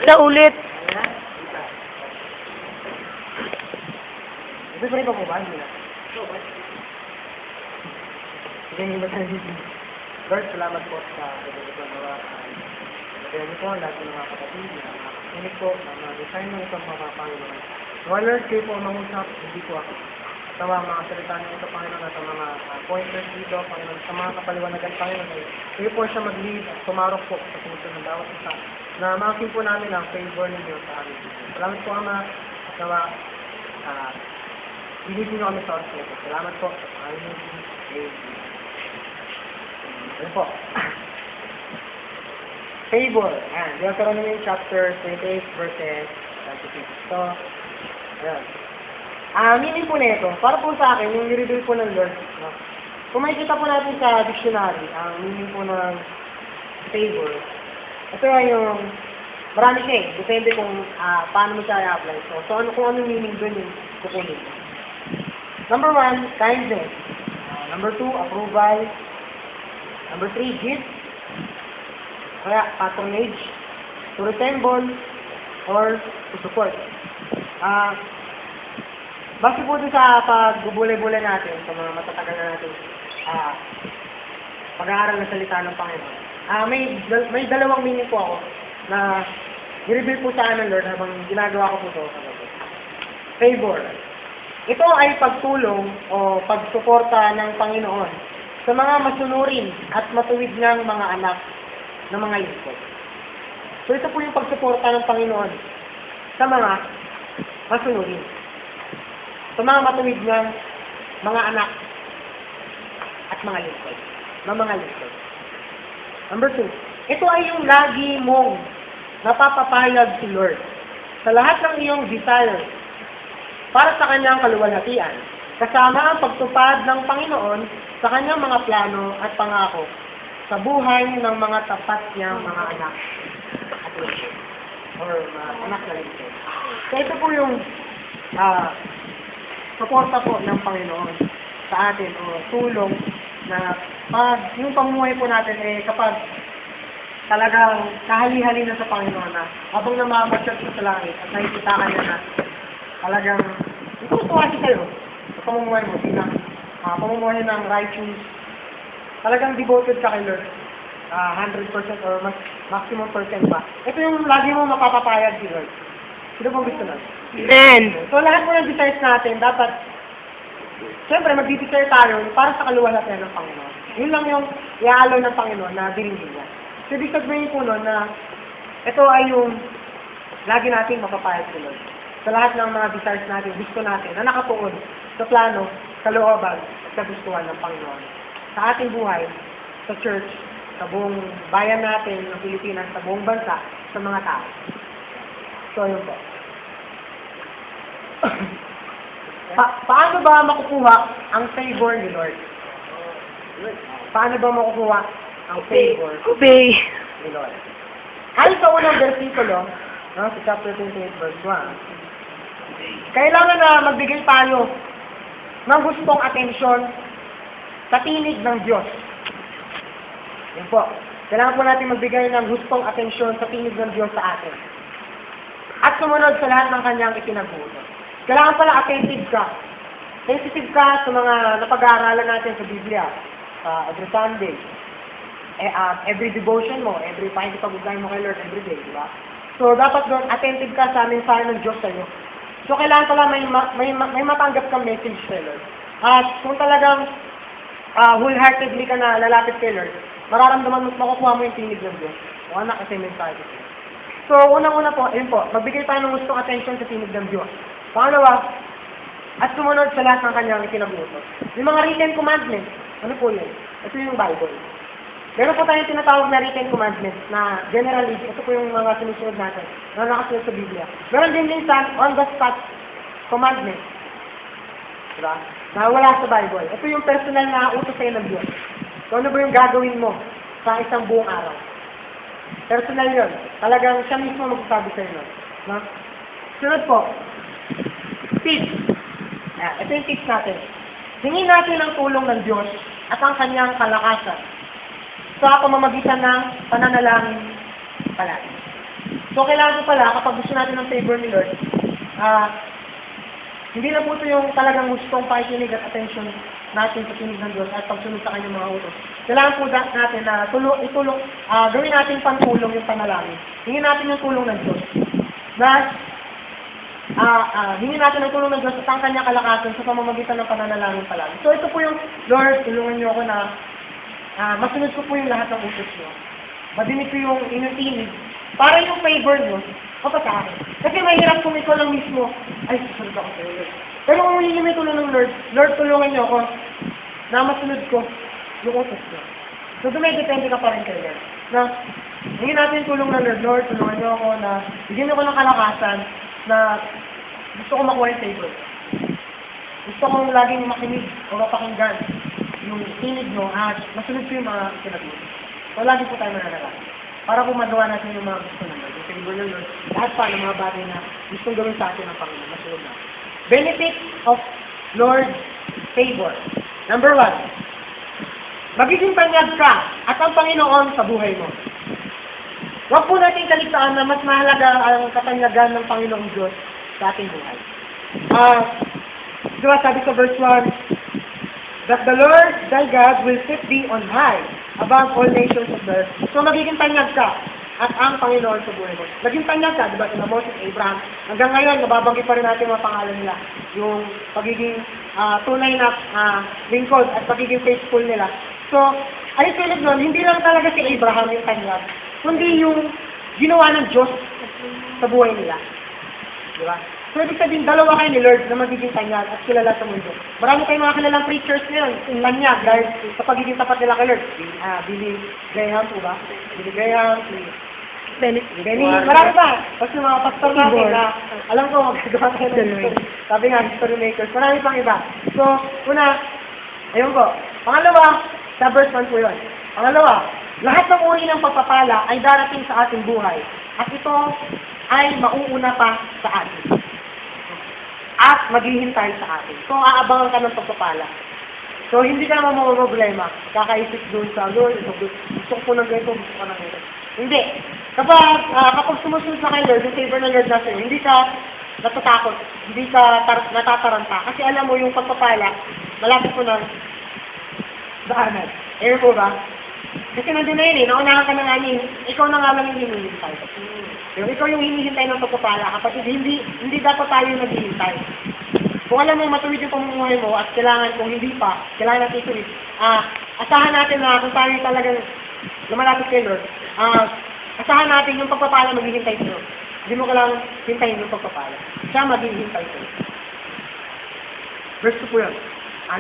Sa ulit. Siyempre pa po ba? Hindi na. Hindi ba tayo dito? Lord, salamat po sa pagkakagawa. Kaya po ang lahat ng mga kapatid na nakikinig po na mga-design ng isang mga Panginoon. While Lord, kayo po mangusap, hindi po ako. Tawa mga salita ng ito, Panginoon, at ang mga pointers dito, Panginoon, sa mga kapaliwanagan, Panginoon, ay kayo po siya mag-lead at tumarok po sa puso ng bawat isa na makin po namin ang favor ninyo sa amin. Salamat po, Ama, at tawa, Ilipin nyo kami sa oras nito. Salamat po. Amen. Ano po? Favor. Ayan. Deuteronomy chapter 28 verses 26. So, ayan. Meaning po na ito, para po sa akin, yung i-reveal po ng Lord, no? Kung makikita po natin sa dictionary, ang meaning po ng favor, ito ay yung, marami siya eh. Depende kung paano mo siya i-apply. So kung ano meaning doon yung kukunin. Number 1, kindness. Number 2, approval. Number 3, gift. Kaya, patronage. To resemble or to support. Base po dun sa pagbubulay-bulay natin, sa mga matatagal na natin, pag-aaral ng salita ng Panginoon. May dalawang meaning po ako na i-reveal po sa akin ng Lord habang ginagawa ko po ito sa gabi. Favor. Ito ay pagtulong o pagsuporta ng Panginoon sa mga masunurin at matuwid niyang mga anak ng mga lingkod. So ito po yung pagsuporta ng Panginoon sa mga masunurin. Sa mga matuwid niyang mga anak at mga lingkod. Number 2, ito ay yung lagi mong napapapayag si Lord sa lahat ng iyong desires para sa kanyang kaluwalhatian, kasama ang pagtupad ng Panginoon sa kanyang mga plano at pangako sa buhay ng mga tapat niyang mga anak at lingkod, or anak na lingkod. So ito po yung suporta po ng Panginoon sa atin, o tulong na pag yung pamumuhay po natin kapag talagang kahali-hali na sa Panginoon na habang namamasyal sa langit at nakikita ka niya na talagang itutuwa siya sa'yo sa pamumuhay mo, pamumuhay ng righteous, talagang devoted ka kay Lord, 100% or maximum percent pa. Ito yung lagi mo mapapapayag si Lord. Sino pong gusto nun? Amen. So lahat po ng desires natin, dapat, siyempre mag-desire tayo para sa kaluwalhatian ng Panginoon. Yun lang yung iaalaw ng Panginoon na bilingin niya. So ibig sabihin po nun na ito ay yung lagi natin mapapayag si Lord. Sa lahat ng mga desires natin, gusto natin, na nakatuon sa plano, sa looban, at kagustuhan ng Panginoon. Sa ating buhay, sa church, sa buong bayan natin ng Pilipinas, sa buong bansa, sa mga tao. So, yun po. Paano ba makukuha ang favor ni Lord? Paano ba makukuha ang favor ni Lord? Ayon sa unang versikulo, sa chapter 28, verse 1, kailangan na magbigay tayo ng gustong atensyon sa tinig ng Diyos. Yan po. Kailangan po natin magbigay ng gustong atensyon sa tinig ng Diyos sa atin. At sumunod sa lahat ng kanyang ipinag-uutos. Kailangan pala attentive ka. Sensitive ka sa mga napag-aaralan natin sa Biblia. Every Sunday. Every devotion mo, every pakikipag-ugay mo kay Lord every day, di ba? So, dapat doon, attentive ka sa aming fire ng Diyos sa'yo. So, kailangan pala may matanggap kang message kay Lord. At kung talagang wholeheartedly ka na lalapit kay Lord, mararamdaman mo, makukuha mo yung tinig ng Diyos. O anak, kasi mensahe. So, unang-una po, ayun po, magbigay tayo ng gustong attention sa tinig ng Diyos. Pangalawa, at sumunod sa lahat ng kanyang ikinag-utos. Yung mga written commandments, ano po yun? Ito yung Bible. Meron po tayong tinatawag na written commandments na generally, ito po yung mga sinusunod natin na nakasunod sa Biblia. Meron din minsan on-the-spot commandments. Diba? Na wala sa Bible. Ito yung personal na utos sa'yo ng Diyos. So ano ba yung gagawin mo sa isang buong araw? Personal yun. Talagang siya mismo magsasabi sa'yo nun. No? Sunod po. Tips. Ito yung tips natin. Hingin natin ang tulong ng Diyos at ang kanyang kalakasan sa pamamagitan ng pananalangin palagi. So, kailangan ko pala, kapag gusto natin ng favor ni Lord, hindi na po ito yung talagang gustong pakikinig at attention natin sa kinig ng Diyos at pagsunod sa kanyang mga utos. Kailangan po natin na gawin natin pantulong yung panalangin. Hingin natin yung tulong ng Diyos. Hingin natin ang tulong ng Diyos at ang kanyang kalakasan sa pamamagitan ng pananalangin palagi. So ito po yung, Lord, tulungan niyo ako na masunod ko po yung lahat ng utos niyo. Madinig ko yung inyong tinig. Para yung favor niyo, kapag sa akin. Kasi mahirap kung ikaw lang mismo, ay, susunod ako sa iyo. Pero kung hindi may tulong ng Lord, Lord, tulungan niyo ako na masunod ko yung utos niyo. So, dumidepende ka pa rin kay Lord. Na, hingin natin yung tulong ng Lord, Lord, tulungan niyo ako na bigyan niyo ako ng kalakasan na gusto ko makuha yung favor. Gusto kong laging makinig o mapakinggan yung tinig niyo at masunod ko yung mga sinabi. So, lagi po tayo mananalangin. Para po magawa natin yung mga gusto naman. Yung favor ng Lord, lahat pa ng mga bagay na gustong gawin sa atin ng Panginoon. Masunod na. Benefit of Lord's favor. Number 1, magiging tanyag ka at ang Panginoon sa buhay mo. Huwag po natin kaligtaan na mas mahalaga ang katanyagan ng Panginoong Diyos sa ating buhay. Diba sabi sa verse 1, that the Lord thy God will set thee on high above all nations of the earth. So magiging tanyag ka at ang Panginoon sa buhay mo. Naging tanyag ka, diba, ina Moses, Abraham. Hanggang ngayon, nababanggit pa rin natin mga pangalan nila. Yung pagiging tunay na lingkod at pagiging faithful nila. So, ay tulad nun, hindi lang talaga si Abraham yung tanyag, kundi yung ginawa ng Diyos sa buhay nila. Diba? So, ibig sabihin, dalawa kayo ni Lord na magiging tanyag at kilala sa mundo. Marami tayong mga kilalang preachers ngayon, yung lanyag, dahil sa pagiging tapat nila kay Lord. Billy Graham po ba? Billy Graham, Benny, marami pa. Kasi mga pastor natin na, alam ko, magagawa tayo ng history. Sabi nga, history makers. Marami pang iba. So, una, ayun po. Pangalawa, sa verse 1 po yun. Pangalawa, lahat ng uri ng pagpapala ay darating sa ating buhay. At ito ay mauuna pa sa atin. At maghihintay sa atin. So, aabangan ka ng pagpapala. So, hindi ka naman problema. Kakaisip doon sa Lord, gusto ko ng ganito, gusto ko ng ganito. Hindi. Kapag sumusunod na kay Lord, yung favor ng Lord na sa'yo, hindi ka natatakot, hindi ka natataranta. Kasi alam mo, yung pagpapala, malapit mo ng daanan. Ayan po ba? Kasi nandun na yun eh, naunahan ka na nga niya, ikaw na nga lang yung hinihintay. Yung ikaw yung hinihintay ng pagpapala, kapatid, hindi dapat tayo naghihintay. Kung alam mo matuwid yung pamumuhay mo at kung hindi pa, kailangan natin ituwid, asahan natin na kung tayo talagang lumalapit kay Lord, asahan natin yung pagpapala maghihintay sa'yo. Hindi mo kailangan hintayin yung pagpapala. Siya maghihintay sa'yo. Verse 2 po yun.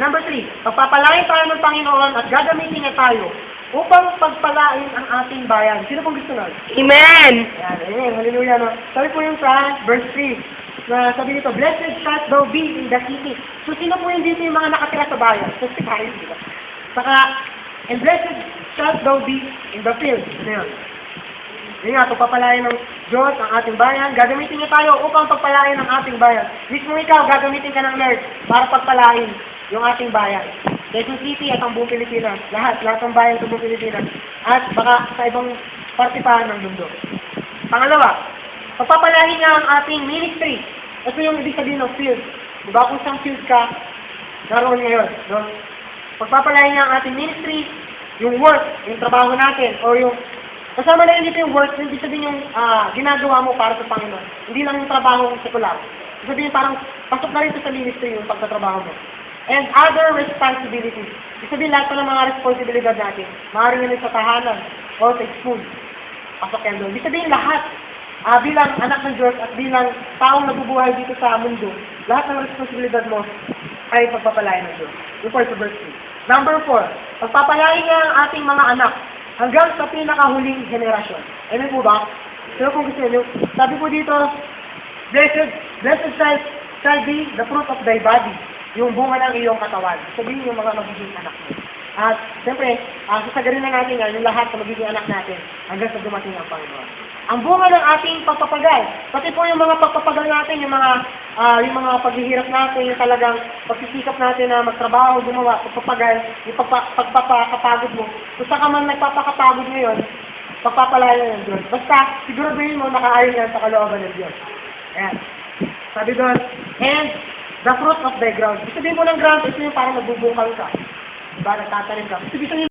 Number 3, pagpapalain tayo ng Panginoon at gagamitin niya tayo upang pagpalain ang ating bayan. Sino pong gusto nun? Amen! Ayan, amen. Hallelujah. No? Sabi po yung sa verse 3, na sabi dito, blessed shalt thou be in the city. So, sino po yung dito yung mga nakatira sa bayan? So, si tayo, di ba? Saka, and blessed shalt thou be in the field. Ayan. Yun nga, pagpapalain ng Diyos ang ating bayan. Gagamitin niya tayo upang pagpalain ang ating bayan. Mismo ikaw, gagamitin ka ng Lord para pagpalain yung ating bayan. Quezon City at ang buong Pilipinas. Lahat ng bayan sa buong Pilipinas. At baka sa ibang parte pa ng mundo. Pangalawa, pagpapalain niya ang ating ministry. Ito yung ibig sabihin ng field. Diba kung saan field ka, naroon ngayon. No? Pagpapalain niya ang ating ministry, yung work, yung trabaho natin, o yung kasama na yun dito yung work, hindi sabihin yung ginagawa mo para sa Panginoon. Hindi lang yung trabaho sekular. Ibig sabihin parang pasok na rin sa ministry yung pagtatrabaho mo. And other responsibilities. Ibig sabihin lahat pa ng mga responsibilidad natin. Maaaring yun sa tahanan o sa school. Pasok yan doon. Ibig sabihin lahat. Bilang anak ng Diyos at bilang taong nabubuhay dito sa mundo, lahat ng responsibilidad mo ay pagpapalain ng Diyos. Yung sa verse 3. Number 4, pagpapalain niya ang ating mga anak hanggang sa pinakahuling henerasyon. Amen po ba? So kung gusto niyo, sabi po dito, blessed shall be the fruit of thy body, yung bunga ng iyong katawan. Sabihin yung mga magiging anak mo. At siyempre, sasagarin na natin yan, yung lahat na magiging anak natin hanggang sa dumating ang Panginoon. Ang bunga ng ating pagpapagal, pati po yung mga pagpapagal natin, yung mga paghihirap natin, yung talagang pagsisikap natin na magtrabaho, gumawa, pagpapagal, yung pagpapakapagod mo. Kung saan ka man nagpapakapagod ngayon, pagpapalaya ng Diyos. Basta, siguraduhin mo nakaayon yan sa kalooban ng Diyos. Ayan. Sabi doon, and the fruit of thy ground. Sabihin mo ng ground, ito yung parang nabubukal ka. Diba, nagtatanim ka. Sabihin